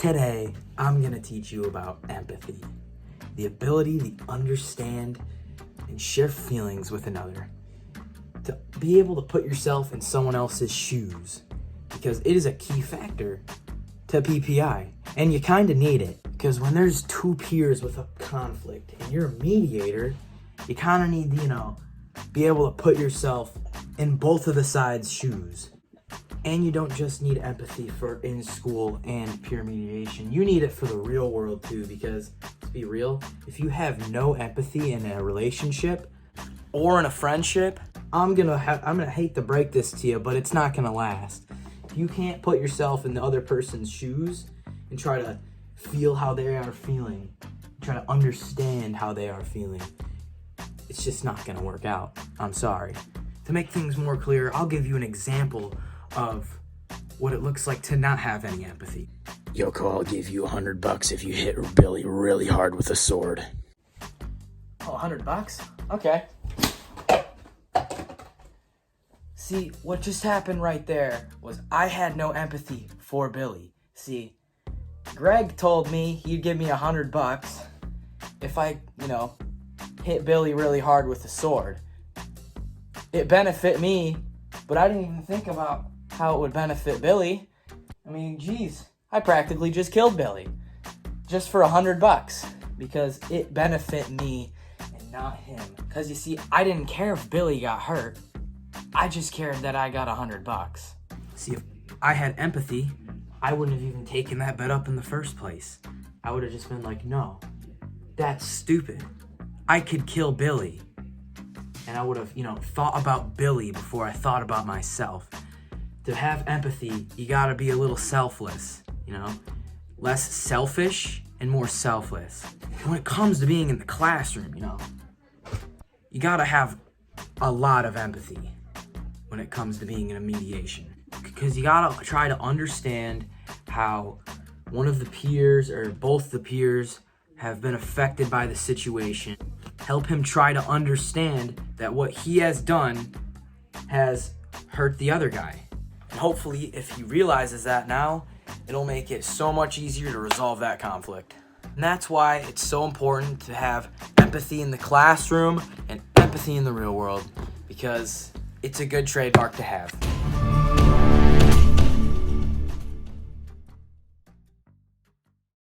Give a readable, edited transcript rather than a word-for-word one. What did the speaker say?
Today, I'm gonna teach you about empathy, the ability to understand and share feelings with another, to be able to put yourself in someone else's shoes, because it is a key factor to PPI, and you kind of need it, because when there's two peers with a conflict and you're a mediator, you kind of need to, be able to put yourself in both of the sides' shoes. And you don't just need empathy for in school and peer mediation. You need it for the real world too, because to be real, if you have no empathy in a relationship or in a friendship, I'm gonna hate to break this to you, but it's not gonna last. If you can't put yourself in the other person's shoes and try to feel how they are feeling, try to understand how they are feeling, it's just not gonna work out. I'm sorry. To make things more clear, I'll give you an example of what it looks like to not have any empathy. Yoko, I'll give you $100 if you hit Billy really hard with a sword. Oh, $100? Okay. See, what just happened right there was I had no empathy for Billy. See, Greg told me he'd give me $100 if I, hit Billy really hard with a sword. It benefit me, but I didn't even think about how it would benefit Billy. I mean, geez, I practically just killed Billy just for $100 because it benefit me and not him. Because you see, I didn't care if Billy got hurt. I just cared that I got $100. See, if I had empathy, I wouldn't have even taken that bet up in the first place. I would have just been like, no, that's stupid. I could kill Billy. And I would have, thought about Billy before I thought about myself. To have empathy, you gotta be a little selfless, less selfish and more selfless. And when it comes to being in the classroom, you gotta have a lot of empathy when it comes to being in a mediation. Because you gotta try to understand how one of the peers or both the peers have been affected by the situation. Help him try to understand that what he has done has hurt the other guy. And hopefully, if he realizes that now, it'll make it so much easier to resolve that conflict. And that's why it's so important to have empathy in the classroom and empathy in the real world, because it's a good trademark to have.